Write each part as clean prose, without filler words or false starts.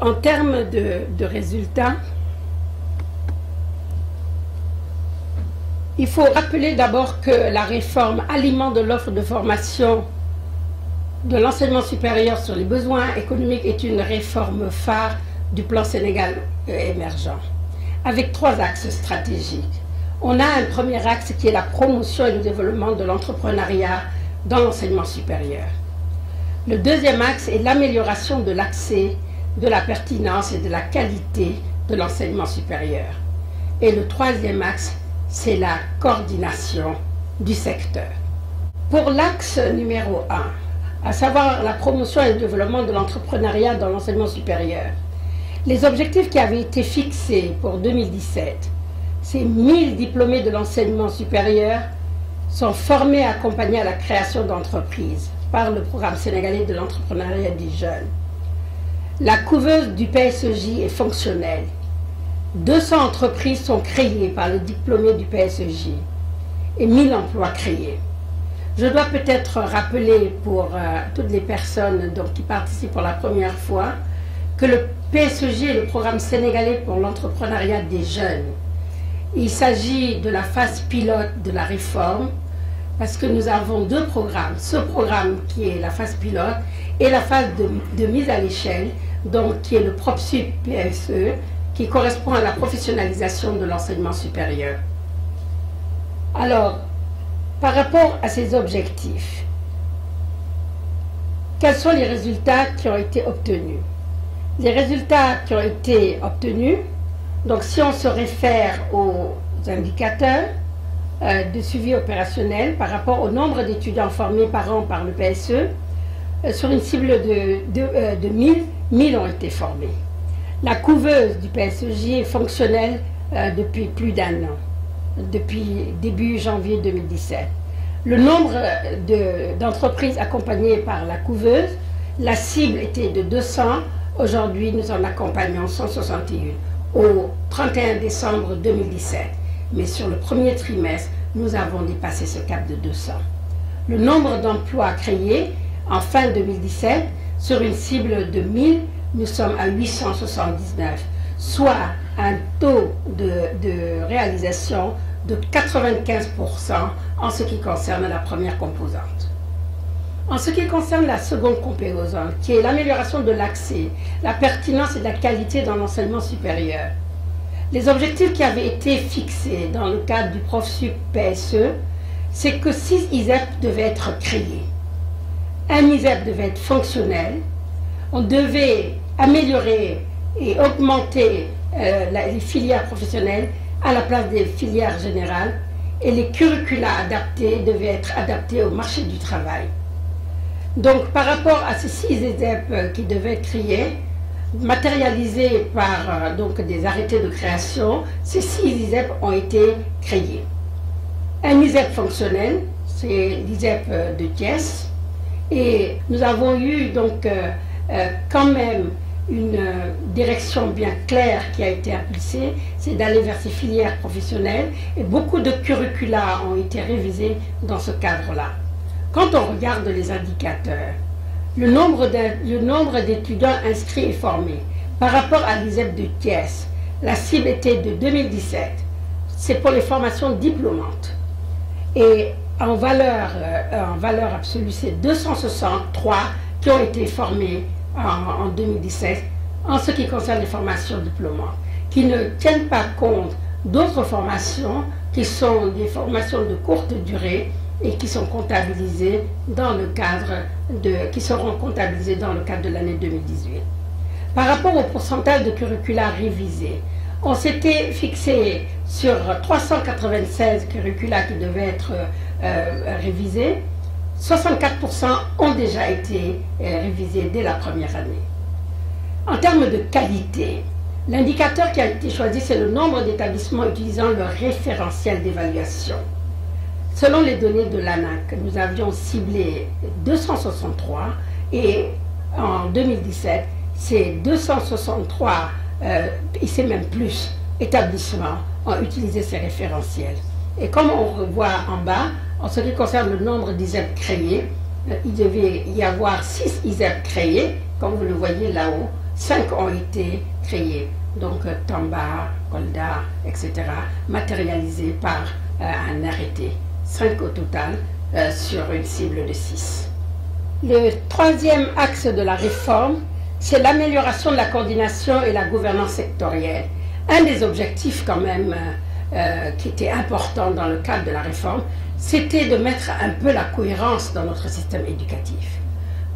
En termes de résultats, il faut rappeler d'abord que la réforme aliment de l'offre de formation de l'enseignement supérieur sur les besoins économiques est une réforme phare du plan Sénégal émergent, avec 3 axes stratégiques. On a un premier axe qui est la promotion et le développement de l'entrepreneuriat dans l'enseignement supérieur. Le deuxième axe est l'amélioration de l'accès, de la pertinence et de la qualité de l'enseignement supérieur. Et le troisième axe, c'est la coordination du secteur. Pour l'axe numéro 1, à savoir la promotion et le développement de l'entrepreneuriat dans l'enseignement supérieur, les objectifs qui avaient été fixés pour 2017, c'est 1000 diplômés de l'enseignement supérieur sont formés et accompagnés à la création d'entreprises par le programme sénégalais de l'entrepreneuriat des jeunes. La couveuse du PSEJ est fonctionnelle. 200 entreprises sont créées par les diplômés du PSEJ et 1000 emplois créés. Je dois peut-être rappeler pour toutes les personnes qui participent pour la première fois que le PSEJ est le programme sénégalais pour l'entrepreneuriat des jeunes. Il s'agit de la phase pilote de la réforme parce que nous avons 2 programmes. Ce programme qui est la phase pilote et la phase de mise à l'échelle, donc qui est le PropSup PSE, qui correspond à la professionnalisation de l'enseignement supérieur. Alors, par rapport à ces objectifs, quels sont les résultats qui ont été obtenus? Les résultats qui ont été obtenus, donc si on se réfère aux indicateurs de suivi opérationnel par rapport au nombre d'étudiants formés par an par le PSE, sur une cible de 1000 ont été formés. La couveuse du PSEJ est fonctionnelle depuis plus d'1 an, depuis début janvier 2017. Le nombre d'entreprises accompagnées par la couveuse, la cible était de 200, aujourd'hui nous en accompagnons 161 au 31 décembre 2017. Mais sur le premier trimestre, nous avons dépassé ce cap de 200. Le nombre d'emplois créés en fin 2017, sur une cible de 1000, nous sommes à 879, soit un taux de réalisation de 95% en ce qui concerne la première composante. En ce qui concerne la seconde composante, qui est l'amélioration de l'accès, la pertinence et la qualité dans l'enseignement supérieur, les objectifs qui avaient été fixés dans le cadre du PropSup PSE, c'est que 6 ISEP devaient être créés. Un ISEP devait être fonctionnel. On devait améliorer et augmenter les filières professionnelles à la place des filières générales et les curricula adaptés devaient être adaptés au marché du travail. Donc par rapport à ces 6 ISEP qui devaient être créés, matérialisés par des arrêtés de création, ces 6 ISEP ont été créés. Un ISEP fonctionnel, c'est l'ISEP de Thiès, et nous avons eu quand même une direction bien claire qui a été impulsée, c'est d'aller vers ces filières professionnelles et beaucoup de curricula ont été révisés dans ce cadre-là. Quand on regarde les indicateurs, le nombre d'étudiants inscrits et formés par rapport à l'ISEP de Thiès, la cible était de 2017, c'est pour les formations diplômantes. Et en valeur absolue, c'est 263 qui ont été formés en 2017 en ce qui concerne les formations diplômantes, qui ne tiennent pas compte d'autres formations qui sont des formations de courte durée et qui sont comptabilisées dans le cadre qui seront comptabilisées dans le cadre de l'année 2018. Par rapport au pourcentage de curricula révisés, on s'était fixé sur 396 curricula qui devaient être révisés. 64% ont déjà été révisés dès la première année. En termes de qualité, l'indicateur qui a été choisi, c'est le nombre d'établissements utilisant le référentiel d'évaluation. Selon les données de l'ANAQ, nous avions ciblé 263 et en 2017, c'est 263 et c'est même plus établissements ont utilisé ces référentiels. Et comme on revoit en bas, en ce qui concerne le nombre d'ISEP créés, il devait y avoir 6 ISEP créés, comme vous le voyez là-haut, 5 ont été créés. Donc Tamba, Kolda, etc. matérialisés par un arrêté. 5 au total sur une cible de 6. Le troisième axe de la réforme, c'est l'amélioration de la coordination et la gouvernance sectorielle. Un des objectifs quand même qui était important dans le cadre de la réforme, c'était de mettre un peu la cohérence dans notre système éducatif.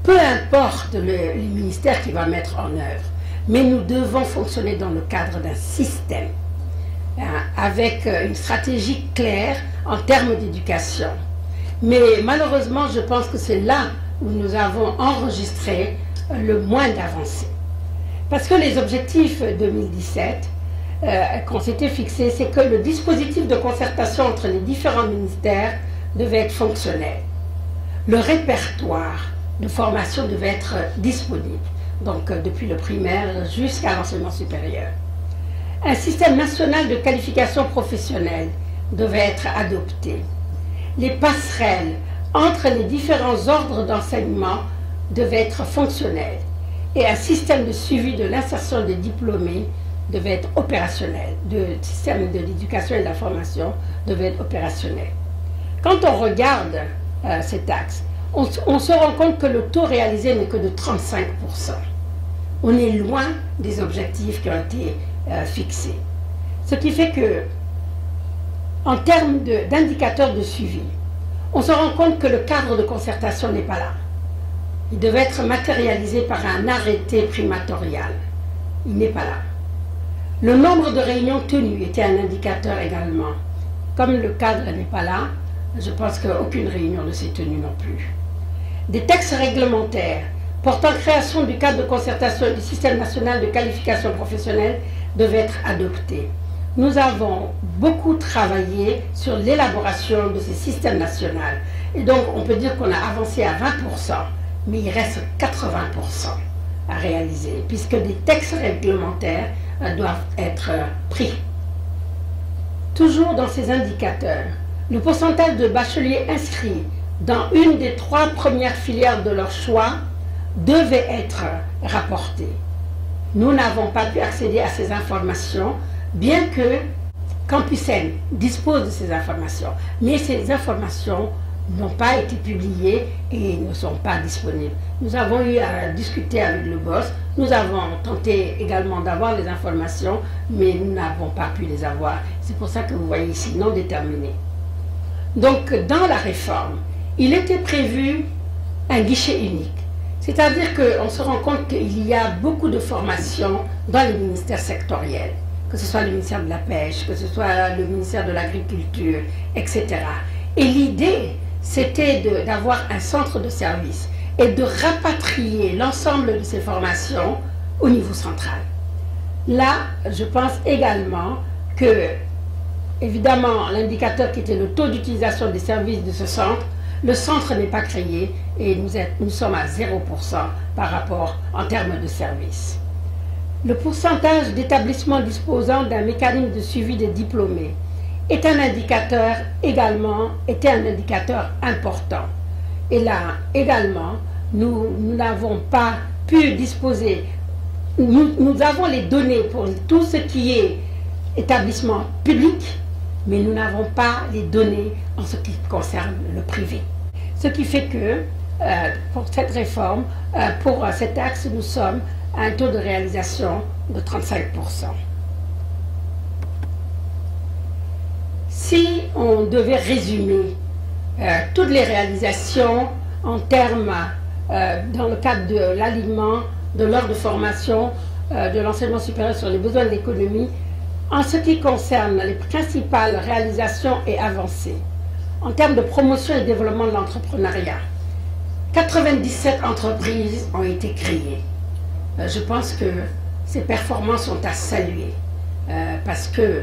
Peu importe les ministères qui vont mettre en œuvre, mais nous devons fonctionner dans le cadre d'un système avec une stratégie claire en termes d'éducation. Mais malheureusement, je pense que c'est là où nous avons enregistré le moins d'avancées. Parce que les objectifs 2017 qu'on s'était fixés, c'est que le dispositif de concertation entre les différents ministères devait être fonctionnel. Le répertoire de formation devait être disponible, donc depuis le primaire jusqu'à l'enseignement supérieur. Un système national de qualification professionnelle devait être adopté. Les passerelles entre les différents ordres d'enseignement devaient être fonctionnelles et un système de suivi de l'insertion des diplômés devait être opérationnel. Le système de l'éducation et de la formation devait être opérationnel. Quand on regarde cet axe, on se rend compte que le taux réalisé n'est que de 35%. On est loin des objectifs qui ont été fixés. Ce qui fait que, en termes d'indicateurs de suivi, on se rend compte que le cadre de concertation n'est pas là. Il devait être matérialisé par un arrêté primatorial. Il n'est pas là. Le nombre de réunions tenues était un indicateur également. Comme le cadre n'est pas là, je pense qu'aucune réunion ne s'est tenue non plus. Des textes réglementaires portant création du cadre de concertation du système national de qualification professionnelle devaient être adoptés. Nous avons beaucoup travaillé sur l'élaboration de ces systèmes nationaux. Et donc, on peut dire qu'on a avancé à 20%, mais il reste 80% à réaliser, puisque des textes réglementaires doivent être pris. Toujours dans ces indicateurs, le pourcentage de bacheliers inscrits dans une des 3 premières filières de leur choix devait être rapporté. Nous n'avons pas pu accéder à ces informations, bien que Campus N dispose de ces informations. Mais ces informations n'ont pas été publiées et ne sont pas disponibles. Nous avons eu à discuter avec le boss, nous avons tenté également d'avoir les informations, mais nous n'avons pas pu les avoir. C'est pour ça que vous voyez ici non déterminé. Donc dans la réforme, il était prévu un guichet unique. C'est-à-dire qu'on se rend compte qu'il y a beaucoup de formations dans les ministères sectoriels, que ce soit le ministère de la Pêche, que ce soit le ministère de l'Agriculture, etc. Et l'idée, c'était d'avoir un centre de service et de rapatrier l'ensemble de ces formations au niveau central. Là, je pense également que, évidemment, l'indicateur qui était le taux d'utilisation des services de ce centre, le centre n'est pas créé et nous sommes à 0% par rapport en termes de services. Le pourcentage d'établissements disposant d'un mécanisme de suivi des diplômés était un indicateur important. Et là également, nous n'avons pas pu disposer, nous avons les données pour tout ce qui est établissement public, mais nous n'avons pas les données en ce qui concerne le privé. Ce qui fait que pour cette réforme, pour cet axe, nous sommes à un taux de réalisation de 35%. Si on devait résumer toutes les réalisations en termes, dans le cadre de l'alignement, de l'ordre de formation, de l'enseignement supérieur sur les besoins de l'économie, en ce qui concerne les principales réalisations et avancées, en termes de promotion et développement de l'entrepreneuriat, 97 entreprises ont été créées. Je pense que ces performances sont à saluer parce que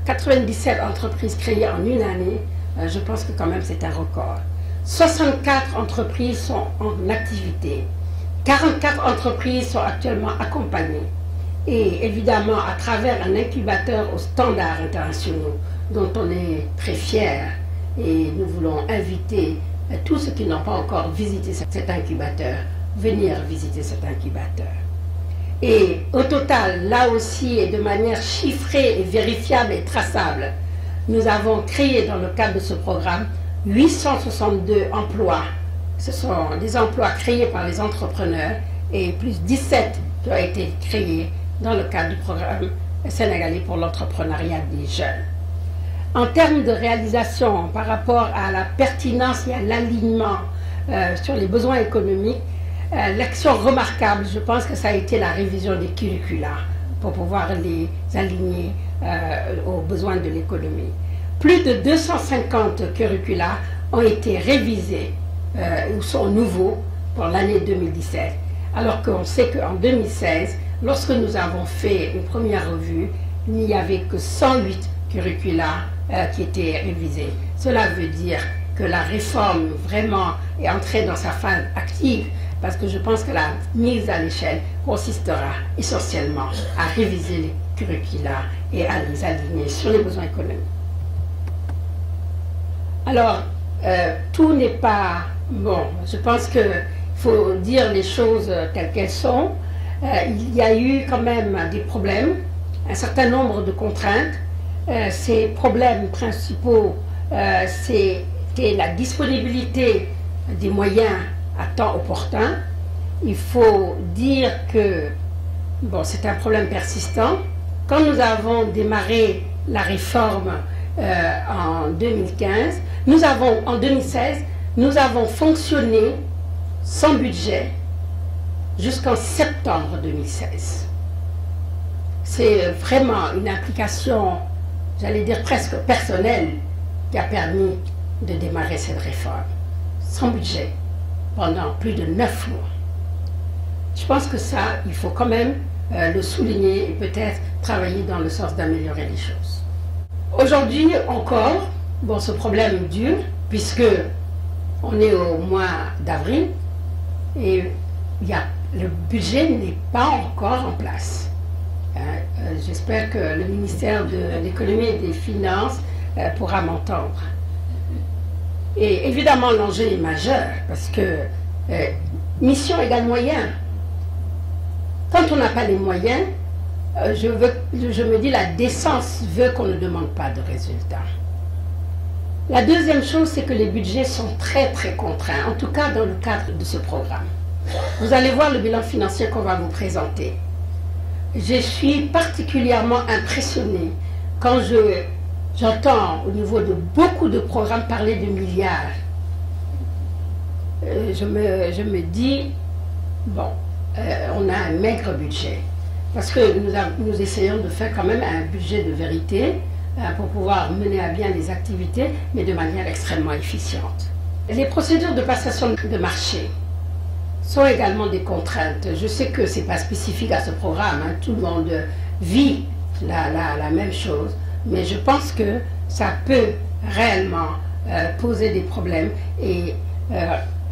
97 entreprises créées en une année, je pense que quand même c'est un record. 64 entreprises sont en activité, 44 entreprises sont actuellement accompagnées et évidemment à travers un incubateur aux standards internationaux dont on est très fiers et nous voulons inviter tous ceux qui n'ont pas encore visité cet incubateur, venir visiter cet incubateur. Et au total, là aussi, et de manière chiffrée et vérifiable et traçable, nous avons créé dans le cadre de ce programme 862 emplois. Ce sont des emplois créés par les entrepreneurs et plus 17 qui ont été créés dans le cadre du programme sénégalais pour l'entrepreneuriat des jeunes. En termes de réalisation par rapport à la pertinence et à l'alignement sur les besoins économiques, l'action remarquable, je pense que ça a été la révision des curricula pour pouvoir les aligner aux besoins de l'économie. Plus de 250 curricula ont été révisés ou sont nouveaux pour l'année 2017, alors qu'on sait qu'en 2016, lorsque nous avons fait une première revue, il n'y avait que 108 curricula qui étaient révisés. Cela veut dire que la réforme vraiment est entrée dans sa phase active, parce que je pense que la mise à l'échelle consistera essentiellement à réviser les curricula et à les aligner sur les besoins économiques. Alors, tout n'est pas bon. Je pense qu'il faut dire les choses telles qu'elles sont. Il y a eu quand même des problèmes, un certain nombre de contraintes. Ces problèmes principaux, c'était la disponibilité des moyens à temps opportun. Il faut dire que bon, c'est un problème persistant. Quand nous avons démarré la réforme en 2015, en 2016, nous avons fonctionné sans budget jusqu'en septembre 2016. C'est vraiment une implication, j'allais dire presque personnelle, qui a permis de démarrer cette réforme, sans budget, pendant plus de 9 mois. Je pense que ça, il faut quand même le souligner et peut-être travailler dans le sens d'améliorer les choses. Aujourd'hui encore, bon, ce problème dure, puisque on est au mois d'avril et le budget n'est pas encore en place. J'espère que le ministère de l'économie et des finances pourra m'entendre. Et évidemment, l'enjeu est majeur, parce que mission égale moyen. Quand on n'a pas les moyens, je me dis la décence veut qu'on ne demande pas de résultats. La deuxième chose, c'est que les budgets sont très très contraints, en tout cas dans le cadre de ce programme. Vous allez voir le bilan financier qu'on va vous présenter. Je suis particulièrement impressionnée quand j'entends au niveau de beaucoup de programmes parler de milliards. Je me dis, bon, on a un maigre budget. Parce que nous essayons de faire quand même un budget de vérité pour pouvoir mener à bien les activités, mais de manière extrêmement efficiente. Les procédures de passation de marché sont également des contraintes. Je sais que ce n'est pas spécifique à ce programme, hein. Tout le monde vit la même chose, mais je pense que ça peut réellement poser des problèmes et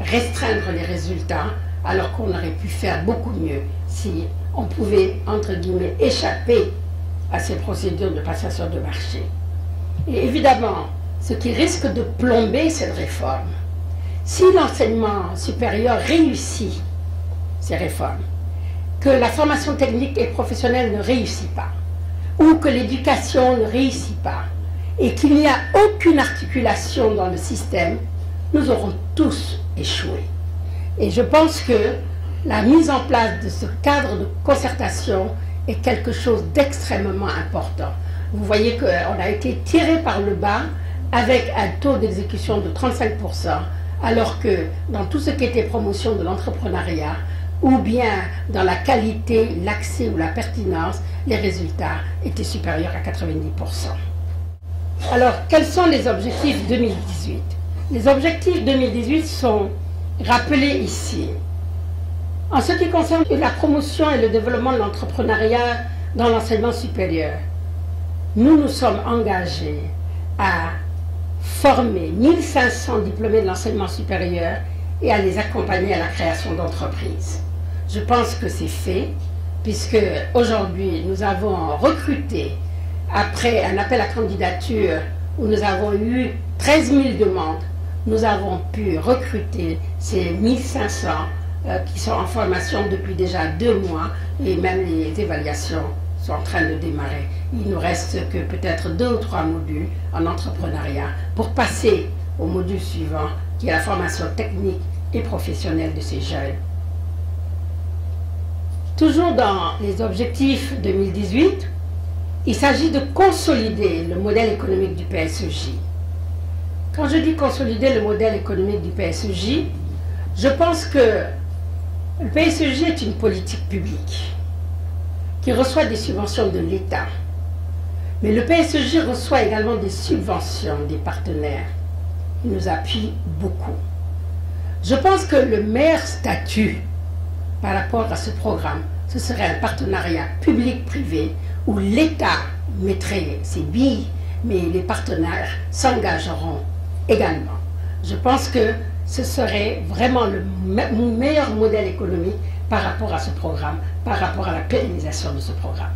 restreindre les résultats, alors qu'on aurait pu faire beaucoup mieux si on pouvait, entre guillemets, échapper à ces procédures de passation de marché. Et évidemment, ce qui risque de plomber cette réforme, si l'enseignement supérieur réussit ces réformes, que la formation technique et professionnelle ne réussit pas, ou que l'éducation ne réussit pas, et qu'il n'y a aucune articulation dans le système, nous aurons tous échoué. Et je pense que la mise en place de ce cadre de concertation est quelque chose d'extrêmement important. Vous voyez qu'on a été tiré par le bas avec un taux d'exécution de 35%, alors que dans tout ce qui était promotion de l'entrepreneuriat, ou bien dans la qualité, l'accès ou la pertinence, les résultats étaient supérieurs à 90%. Alors, quels sont les objectifs 2018? Les objectifs 2018 sont rappelés ici. En ce qui concerne la promotion et le développement de l'entrepreneuriat dans l'enseignement supérieur, nous nous sommes engagés à former 1500 diplômés de l'enseignement supérieur et à les accompagner à la création d'entreprises. Je pense que c'est fait, puisque aujourd'hui nous avons recruté, après un appel à candidature où nous avons eu 13 000 demandes, nous avons pu recruter ces 1500 qui sont en formation depuis déjà 2 mois et même les évaluations sont en train de démarrer. Il nous reste que peut-être 2 ou 3 modules en entrepreneuriat pour passer au module suivant qui est la formation technique et professionnelle de ces jeunes. Toujours dans les objectifs 2018, il s'agit de consolider le modèle économique du PSEJ. Quand je dis consolider le modèle économique du PSEJ, je pense que le PSEJ est une politique publique qui reçoit des subventions de l'État. Mais le PSEJ reçoit également des subventions des partenaires. Il nous appuie beaucoup. Je pense que le meilleur statut par rapport à ce programme, ce serait un partenariat public-privé où l'État mettrait ses billes, mais les partenaires s'engageront également. Je pense que ce serait vraiment le meilleur modèle économique par rapport à ce programme, par rapport à la pérennisation de ce programme.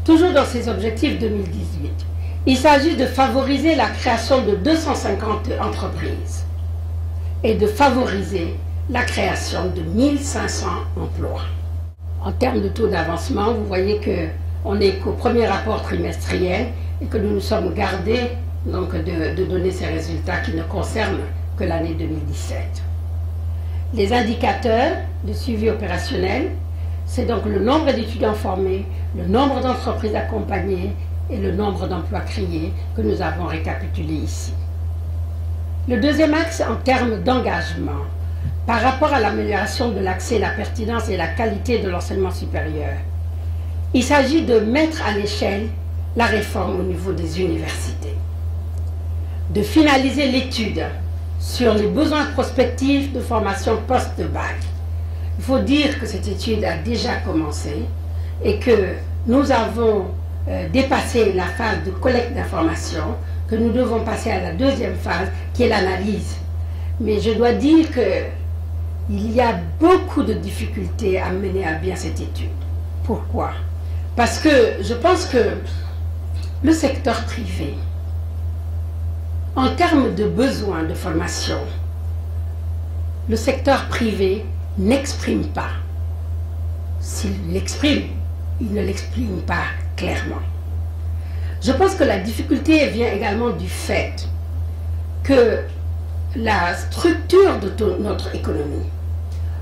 Toujours dans ces objectifs 2018, il s'agit de favoriser la création de 250 entreprises et de favoriser la création de 1500 emplois. En termes de taux d'avancement, vous voyez qu'on n'est qu'au premier rapport trimestriel et que nous nous sommes gardés donc, de donner ces résultats qui ne concernent que l'année 2017. Les indicateurs de suivi opérationnel, c'est donc le nombre d'étudiants formés, le nombre d'entreprises accompagnées et le nombre d'emplois créés que nous avons récapitulé ici. Le deuxième axe en termes d'engagement, par rapport à l'amélioration de l'accès, la pertinence et la qualité de l'enseignement supérieur, il s'agit de mettre à l'échelle la réforme au niveau des universités, de finaliser l'étude sur les besoins prospectifs de formation post-bac. Il faut dire que cette étude a déjà commencé et que nous avons dépassé la phase de collecte d'informations, que nous devons passer à la deuxième phase qui est l'analyse. Mais je dois dire qu'il y a beaucoup de difficultés à mener à bien cette étude. Pourquoi? Parce que je pense que le secteur privé, en termes de besoins de formation, le secteur privé n'exprime pas. S'il l'exprime, il ne l'exprime pas clairement. Je pense que la difficulté vient également du fait que la structure de notre économie,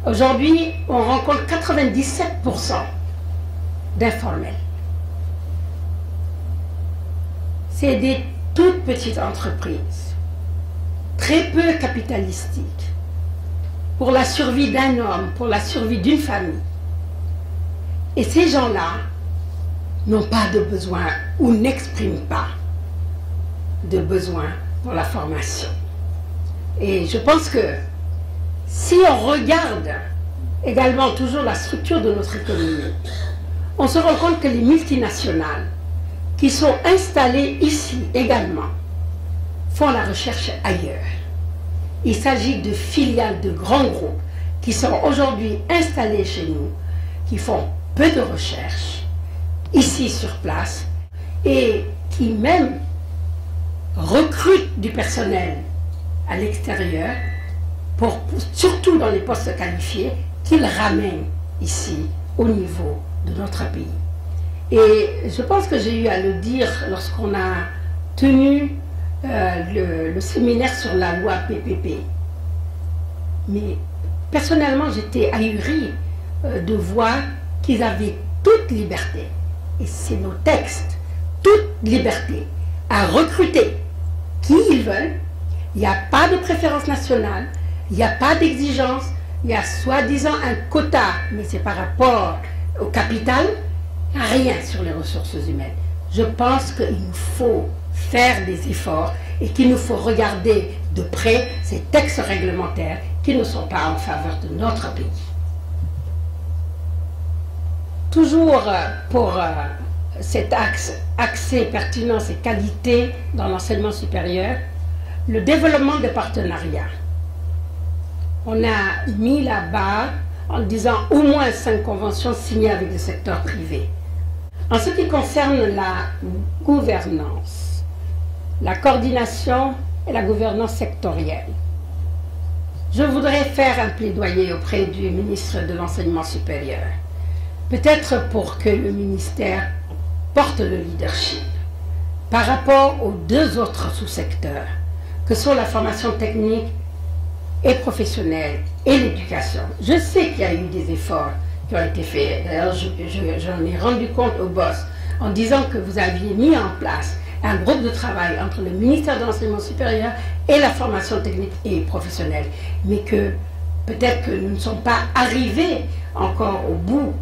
aujourd'hui, on rencontre 97% d'informels. C'est des toutes petites entreprises, très peu capitalistiques, pour la survie d'un homme, pour la survie d'une famille. Et ces gens-là n'ont pas de besoin ou n'expriment pas de besoin pour la formation. Et je pense que si on regarde également toujours la structure de notre économie, on se rend compte que les multinationales qui sont installées ici également font la recherche ailleurs. Il s'agit de filiales de grands groupes qui sont aujourd'hui installés chez nous, qui font peu de recherche ici sur place et qui même recrutent du personnel à l'extérieur, surtout dans les postes qualifiés, qu'ils ramènent ici au niveau de notre pays. Et je pense que j'ai eu à le dire lorsqu'on a tenu le séminaire sur la loi PPP. Mais personnellement, j'étais ahurie de voir qu'ils avaient toute liberté, et c'est nos textes, toute liberté à recruter qui ils veulent. Il n'y a pas de préférence nationale, il n'y a pas d'exigence, il y a soi-disant un quota, mais c'est par rapport au capital, rien sur les ressources humaines. Je pense qu'il nous faut faire des efforts et qu'il nous faut regarder de près ces textes réglementaires qui ne sont pas en faveur de notre pays. Toujours pour cet axe, accès, pertinence et qualité dans l'enseignement supérieur, le développement des partenariats. On a mis la barre en disant au moins 5 conventions signées avec le secteur privé. En ce qui concerne la gouvernance, la coordination et la gouvernance sectorielle, je voudrais faire un plaidoyer auprès du ministre de l'Enseignement supérieur. Peut-être pour que le ministère porte le leadership par rapport aux deux autres sous-secteurs, que sont la formation technique et professionnelle et l'éducation. Je sais qu'il y a eu des efforts qui ont été faits. D'ailleurs, j'en ai rendu compte au boss en disant que vous aviez mis en place un groupe de travail entre le ministère de l'Enseignement supérieur et la formation technique et professionnelle, mais que peut-être que nous ne sommes pas arrivés encore au bout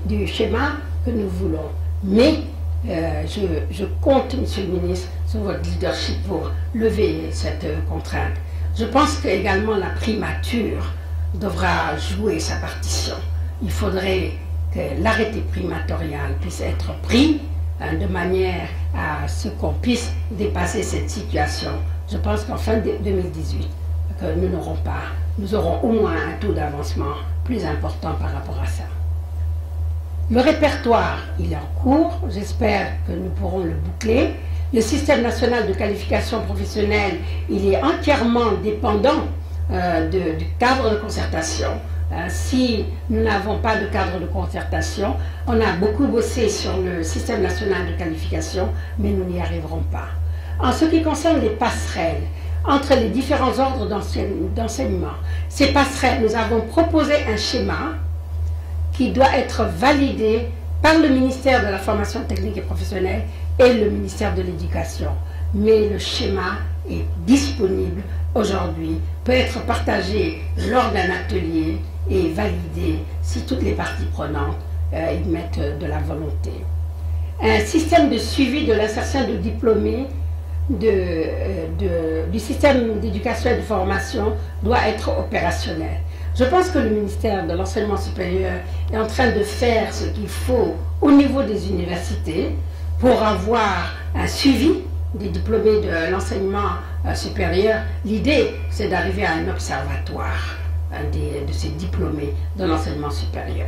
du schéma que nous voulons. Mais je compte, Monsieur le ministre, sur votre leadership pour lever cette contrainte. Je pense qu'également la primature devra jouer sa partition. Il faudrait que l'arrêté primatorial puisse être pris de manière à ce qu'on puisse dépasser cette situation. Je pense qu'en fin 2018, que nous aurons au moins un taux d'avancement plus important par rapport à ça. Le répertoire, il est en cours, j'espère que nous pourrons le boucler. Le système national de qualification professionnelle, il est entièrement dépendant du cadre de concertation. Si nous n'avons pas de cadre de concertation, on a beaucoup bossé sur le système national de qualification, mais nous n'y arriverons pas. En ce qui concerne les passerelles entre les différents ordres d'enseignement, ces passerelles, nous avons proposé un schéma qui doit être validé par le ministère de la formation technique et professionnelle et le ministère de l'Éducation. Mais le schéma est disponible aujourd'hui, peut être partagé lors d'un atelier et validé si toutes les parties prenantes y mettent de la volonté. Un système de suivi de l'insertion de diplômés du système d'éducation et de formation doit être opérationnel. Je pense que le ministère de l'Enseignement supérieur est en train de faire ce qu'il faut au niveau des universités pour avoir un suivi des diplômés de l'enseignement supérieur. L'idée, c'est d'arriver à un observatoire de ces diplômés de l'enseignement supérieur.